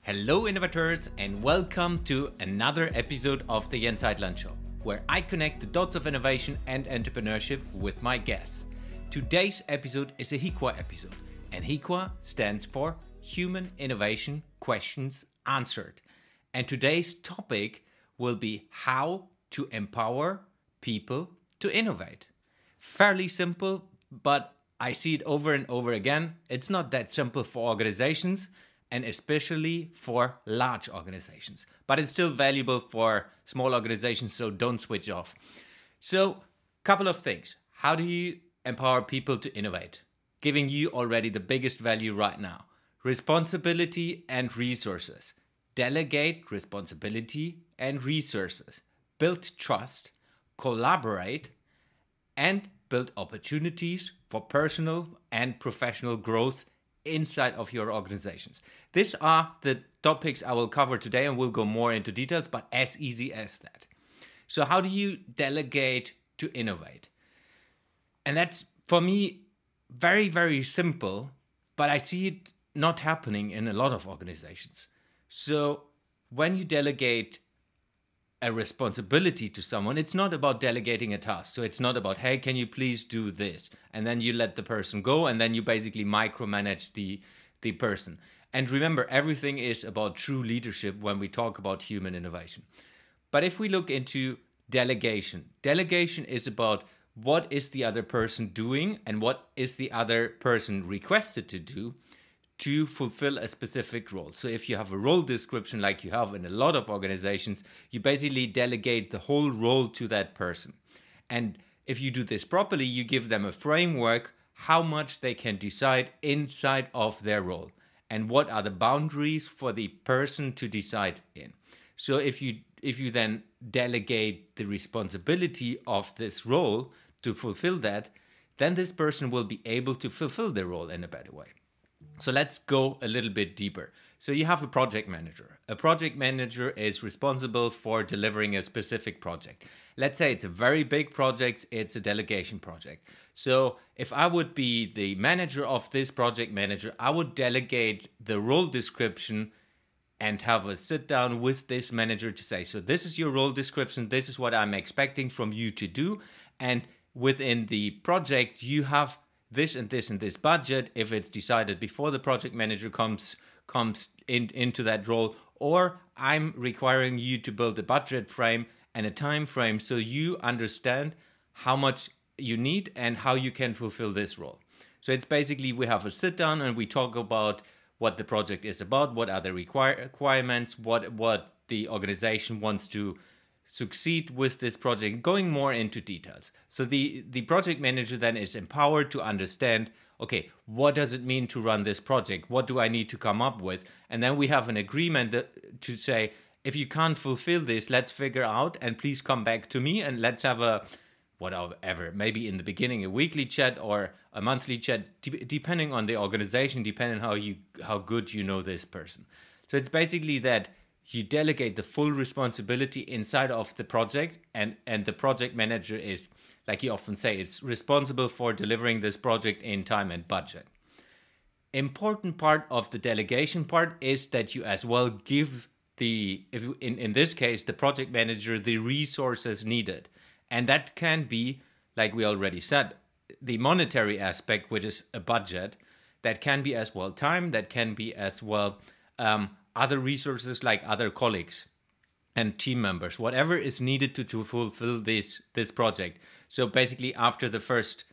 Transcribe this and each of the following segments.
Hello innovators and welcome to another episode of the Jens Heitland Show, where I connect the dots of innovation and entrepreneurship with my guests. Today's episode is a HIQA episode, and HIQA stands for Human Innovation Questions Answered. And today's topic will be how to empower people to innovate. Fairly simple, but I see it over and over again. It's not that simple for organizations, and especially for large organizations. But it's still valuable for small organizations, so don't switch off. So, couple of things. How do you empower people to innovate? Giving you already the biggest value right now. Responsibility and resources. Delegate responsibility and resources. Build trust, collaborate, and build opportunities for personal and professional growth inside of your organizations. These are the topics I will cover today, and we'll go more into details, but as easy as that. So how do you delegate to innovate? And that's, for me, very, very simple, but I see it not happening in a lot of organizations. So when you delegate a responsibility to someone, it's not about delegating a task. So it's not about, hey, can you please do this? And then you let the person go, and then you basically micromanage the person. And remember, everything is about true leadership when we talk about human innovation. But if we look into delegation, delegation is about what is the other person doing and what is the other person requested to do to fulfill a specific role. So if you have a role description like you have in a lot of organizations, you basically delegate the whole role to that person. And if you do this properly, you give them a framework how much they can decide inside of their role and what are the boundaries for the person to decide in. So if you then delegate the responsibility of this role to fulfill that, then this person will be able to fulfill their role in a better way. So let's go a little bit deeper. So you have a project manager. A project manager is responsible for delivering a specific project. Let's say it's a very big project, it's a delegation project. So if I would be the manager of this project manager, I would delegate the role description and have a sit down with this manager to say, so this is your role description, this is what I'm expecting from you to do. And within the project, you have this and this and this budget if it's decided before the project manager comes into that role, or I'm requiring you to build a budget frame and a time frame so you understand how much you need and how you can fulfill this role. So it's basically we have a sit down and we talk about what the project is about, what are the requirements, what the organization wants to succeed with this project, going more into details. So the project manager then is empowered to understand, okay, what does it mean to run this project? What do I need to come up with? And then we have an agreement to say, if you can't fulfill this, let's figure out and please come back to me and let's have a whatever, maybe in the beginning a weekly chat or a monthly chat, depending on the organization, depending on how good you know this person. So it's basically that you delegate the full responsibility inside of the project, and the project manager is, like you often say, it's responsible for delivering this project in time and budget. Important part of the delegation part is that you as well give in this case, the project manager the resources needed. And that can be, like we already said, the monetary aspect, which is a budget. That can be as well time, that can be as well other resources like other colleagues and team members, whatever is needed to fulfill this project. So basically after the first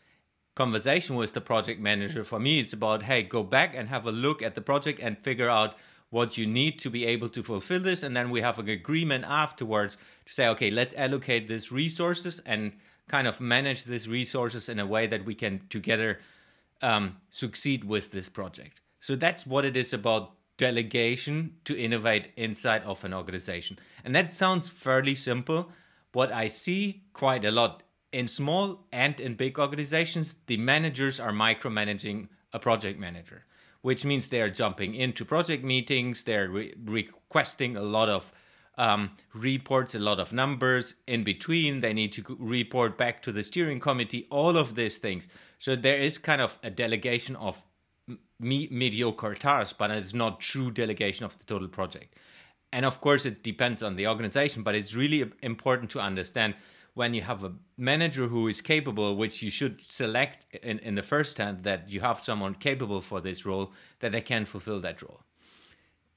conversation with the project manager, for me, it's about, hey, go back and have a look at the project and figure out what you need to be able to fulfill this. And then we have an agreement afterwards to say, okay, let's allocate these resources and kind of manage these resources in a way that we can together succeed with this project. So that's what it is about delegation to innovate inside of an organization. And that sounds fairly simple. What I see quite a lot in small and in big organizations, the managers are micromanaging a project manager, which means they are jumping into project meetings, they're requesting a lot of reports, a lot of numbers in between. They need to report back to the steering committee, all of these things. So there is kind of a delegation of mediocre task, but it's not true delegation of the total project. And of course, it depends on the organization, but it's really important to understand when you have a manager who is capable, which you should select in the first hand, that you have someone capable for this role, that they can fulfill that role.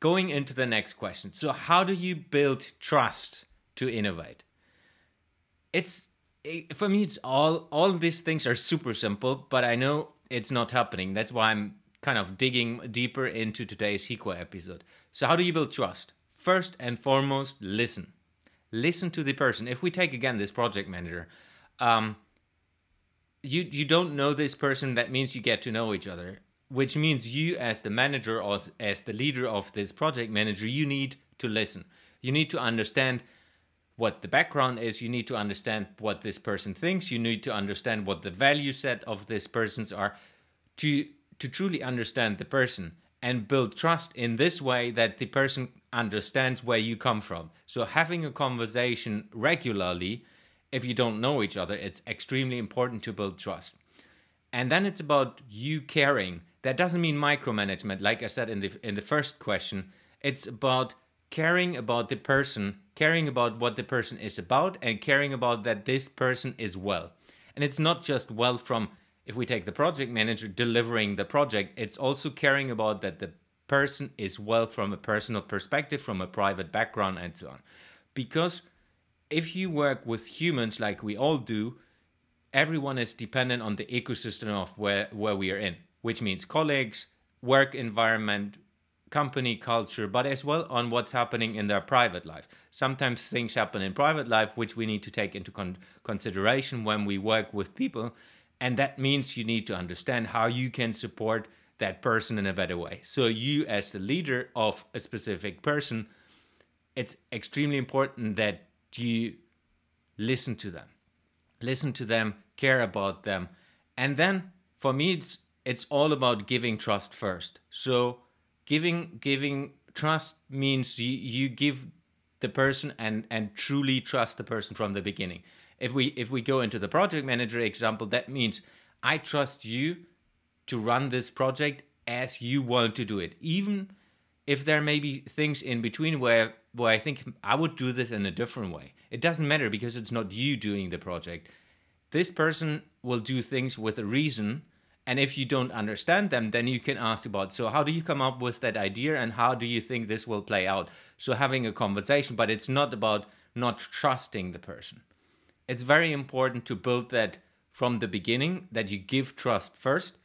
Going into the next question. So how do you build trust to innovate? For me, it's all these things are super simple, but I know it's not happening. That's why I'm kind of digging deeper into today's HIQA episode. So how do you build trust? First and foremost, listen. Listen to the person. If we take again this project manager, you don't know this person. That means you get to know each other, which means you as the manager or as the leader of this project manager, you need to listen. You need to understand what the background is. You need to understand what this person thinks. You need to understand what the value set of this person's are to truly understand the person and build trust in this way that the person understands where you come from. So having a conversation regularly, if you don't know each other, it's extremely important to build trust. And then it's about you caring. That doesn't mean micromanagement. Like I said in the first question, it's about caring about the person, caring about what the person is about, and caring about that this person is well. And it's not just well from, if we take the project manager delivering the project, it's also caring about that the person is well from a personal perspective, from a private background, and so on. Because if you work with humans like we all do, everyone is dependent on the ecosystem of where we are in, which means colleagues, work environment, company culture, but as well on what's happening in their private life. Sometimes things happen in private life which we need to take into consideration when we work with people, and that means you need to understand how you can support that person in a better way. So you as the leader of a specific person, it's extremely important that you listen to them, care about them. And then for me, it's all about giving trust first. So giving trust means you give the person and truly trust the person from the beginning. If we go into the project manager example, that means I trust you to run this project as you want to do it. Even if there may be things in between where I think I would do this in a different way. It doesn't matter because it's not you doing the project. This person will do things with a reason. And if you don't understand them, then you can ask about, so how do you come up with that idea and how do you think this will play out? So having a conversation, but it's not about not trusting the person. It's very important to build that from the beginning, that you give trust first.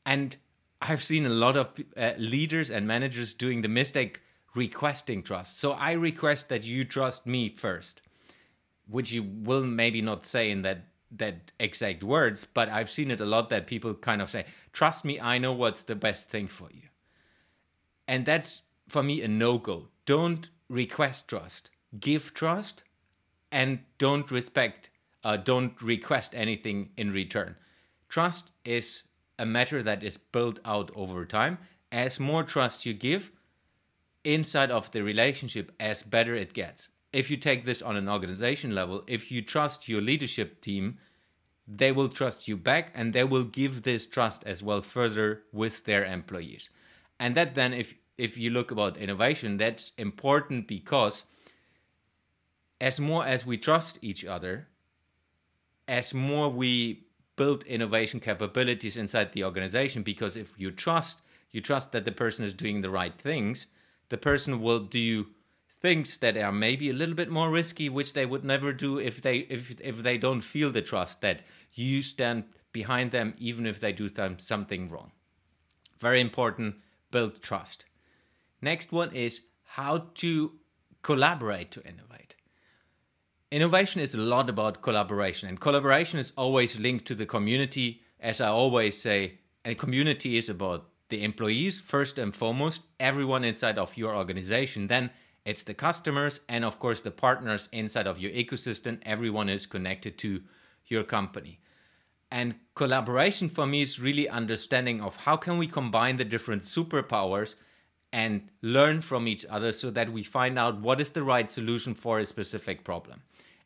And I've seen a lot of leaders and managers doing the mistake requesting trust. So I request that you trust me first, which you will maybe not say in that exact words, but I've seen it a lot that people kind of say, trust me, I know what's the best thing for you. And that's, for me, a no-go. Don't request trust. Give trust and don't request anything in return. Trust is a matter that is built out over time. As more trust you give inside of the relationship, as better it gets. If you take this on an organization level, if you trust your leadership team, they will trust you back and they will give this trust as well further with their employees. And that then, if you look about innovation, that's important because as more as we trust each other, as more we build innovation capabilities inside the organization, because if you trust that the person is doing the right things, the person will do things that are maybe a little bit more risky, which they would never do if they don't feel the trust that you stand behind them, even if they do something wrong. Very important, build trust. Next one is how to collaborate to innovate. Innovation is a lot about collaboration, and collaboration is always linked to the community. As I always say, a community is about the employees first and foremost, everyone inside of your organization. Then it's the customers and of course the partners inside of your ecosystem. Everyone is connected to your company. And collaboration for me is really understanding of how can we combine the different superpowers and learn from each other so that we find out what is the right solution for a specific problem.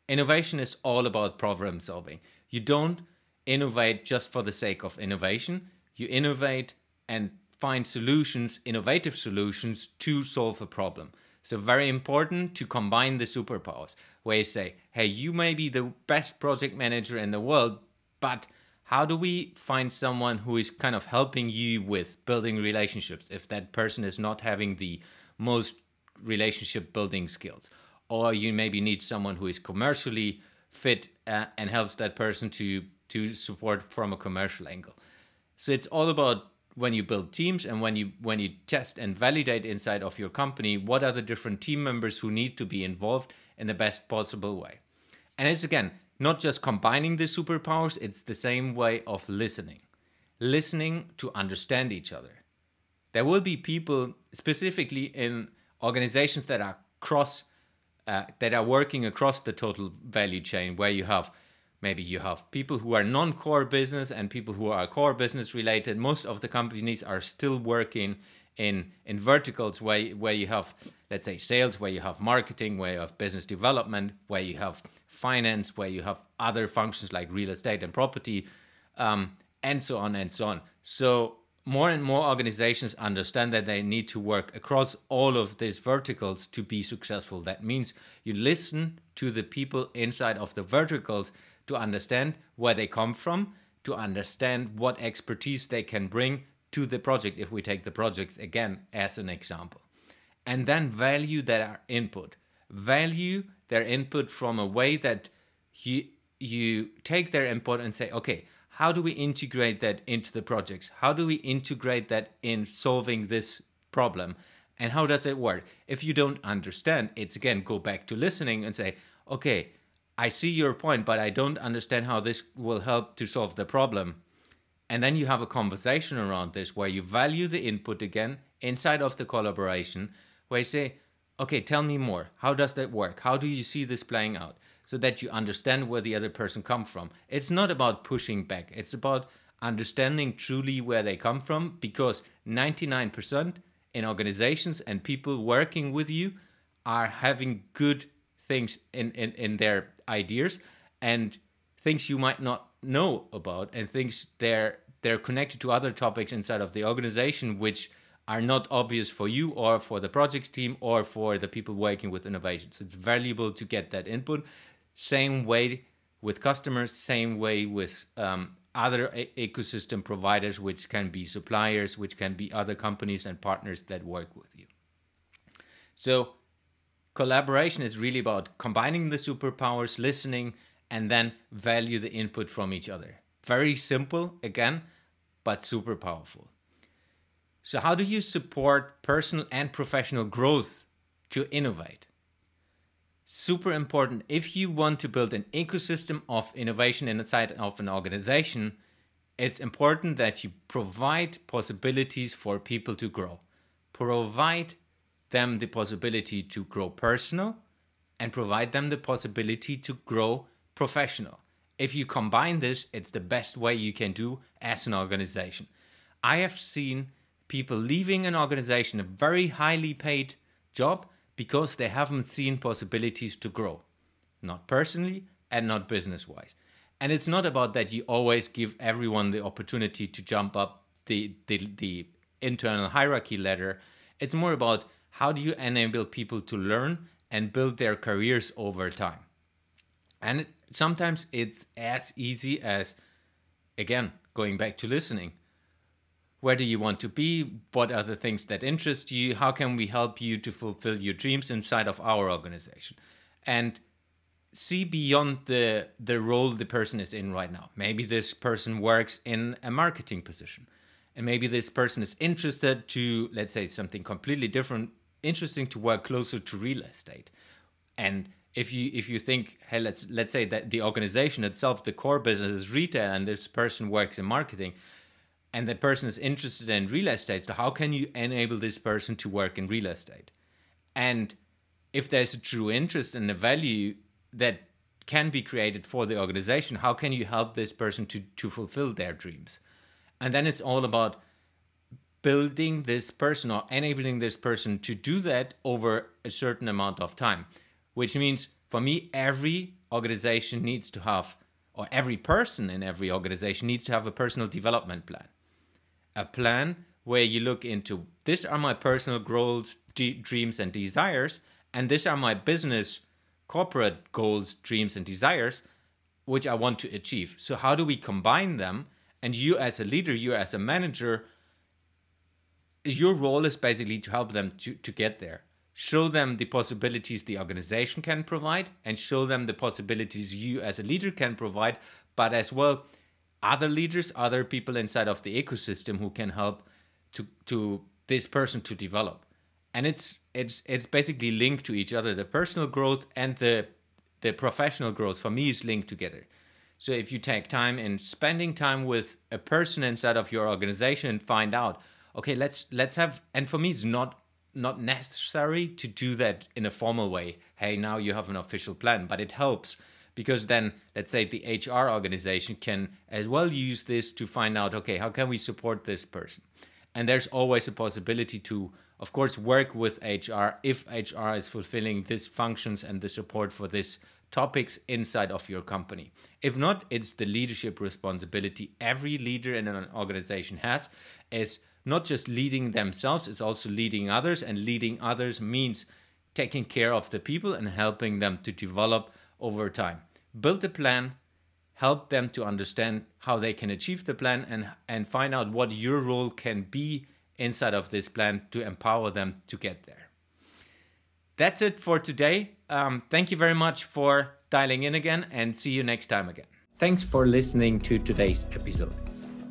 Innovation is all about problem solving. You don't innovate just for the sake of innovation. You innovate and find solutions, innovative solutions to solve a problem. So very important to combine the superpowers, where you say, hey, you may be the best project manager in the world, but how do we find someone who is kind of helping you with building relationships if that person is not having the most relationship building skills? Or you maybe need someone who is commercially fit and helps that person to support from a commercial angle. So it's all about when you build teams and when you test and validate inside of your company, what are the different team members who need to be involved in the best possible way. And it's, again, not just combining the superpowers, it's the same way of listening. Listening to understand each other. There will be people, specifically in organizations that are working across the total value chain, where you have people who are non-core business and people who are core business related. Most of the companies are still working in verticals where you have, let's say, sales, where you have marketing, where you have business development, where you have finance, where you have other functions like real estate and property, and so on and so on. So more and more organizations understand that they need to work across all of these verticals to be successful. That means you listen to the people inside of the verticals to understand where they come from, to understand what expertise they can bring to the project, if we take the projects again as an example. And then value their input. Value their input from a way that you take their input and say, okay, how do we integrate that into the projects? How do we integrate that in solving this problem? And how does it work? If you don't understand, it's again, go back to listening and say, okay, I see your point, but I don't understand how this will help to solve the problem. And then you have a conversation around this where you value the input again inside of the collaboration, where you say, okay, tell me more. How does that work? How do you see this playing out? So that you understand where the other person comes from. It's not about pushing back. It's about understanding truly where they come from, because 99% in organizations and people working with you are having good things in their ideas and things you might not know about, and things they're connected to other topics inside of the organization which are not obvious for you or for the project team or for the people working with innovation. So it's valuable to get that input. Same way with customers, same way with other ecosystem providers, which can be suppliers, which can be other companies and partners that work with you. So collaboration is really about combining the superpowers, listening, and then value the input from each other. Very simple, again, but super powerful. So how do you support personal and professional growth to innovate? Super important. If you want to build an ecosystem of innovation inside of an organization, it's important that you provide possibilities for people to grow. Provide them the possibility to grow personal and provide them the possibility to grow professional. If you combine this, it's the best way you can do as an organization. I have seen people leaving an organization, a very highly paid job, because they haven't seen possibilities to grow, not personally and not business-wise. And it's not about that you always give everyone the opportunity to jump up the internal hierarchy ladder. It's more about how do you enable people to learn and build their careers over time. And sometimes it's as easy as, again, going back to listening. Where do you want to be? What are the things that interest you? How can we help you to fulfill your dreams inside of our organization? And see beyond the role the person is in right now. Maybe this person works in a marketing position. And maybe this person is interested to, let's say, something completely different, interesting to work closer to real estate. And if you think, hey, let's say that the organization itself, the core business is retail, and this person works in marketing, and that person is interested in real estate, so how can you enable this person to work in real estate? And if there's a true interest and a value that can be created for the organization, how can you help this person to fulfill their dreams? And then it's all about building this person or enabling this person to do that over a certain amount of time. Which means, for me, every organization needs to have, or every person in every organization needs to have a personal development plan. A plan where you look into, these are my personal goals, dreams, and desires, and these are my business corporate goals, dreams, and desires, which I want to achieve. So how do we combine them? And you as a leader, you as a manager, your role is basically to help them to get there. Show them the possibilities the organization can provide, and show them the possibilities you as a leader can provide, but as well other leaders, other people inside of the ecosystem who can help to this person to develop. And it's basically linked to each other. The personal growth and the professional growth for me is linked together. So if you take time in spending time with a person inside of your organization and find out, okay, let's have, and for me it's not necessary to do that in a formal way. Hey, now you have an official plan, but it helps because then let's say the HR organization can as well use this to find out, okay, how can we support this person? And there's always a possibility to, of course, work with HR if HR is fulfilling these functions and the support for these topics inside of your company. If not, it's the leadership responsibility every leader in an organization has, is not just leading themselves, it's also leading others, and leading others means taking care of the people and helping them to develop over time. Build a plan, help them to understand how they can achieve the plan, and find out what your role can be inside of this plan to empower them to get there. That's it for today. Thank you very much for dialing in again, and see you next time again. Thanks for listening to today's episode.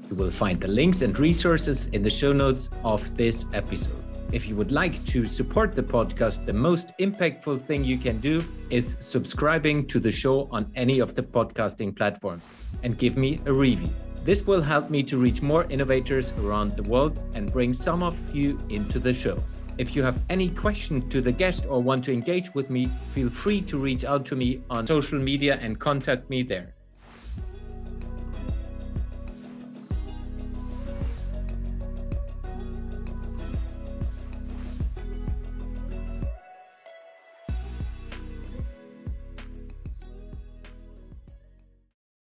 You will find the links and resources in the show notes of this episode. If you would like to support the podcast, the most impactful thing you can do is subscribing to the show on any of the podcasting platforms and give me a review. This will help me to reach more innovators around the world and bring some of you into the show. If you have any question to the guest or want to engage with me, feel free to reach out to me on social media and contact me there.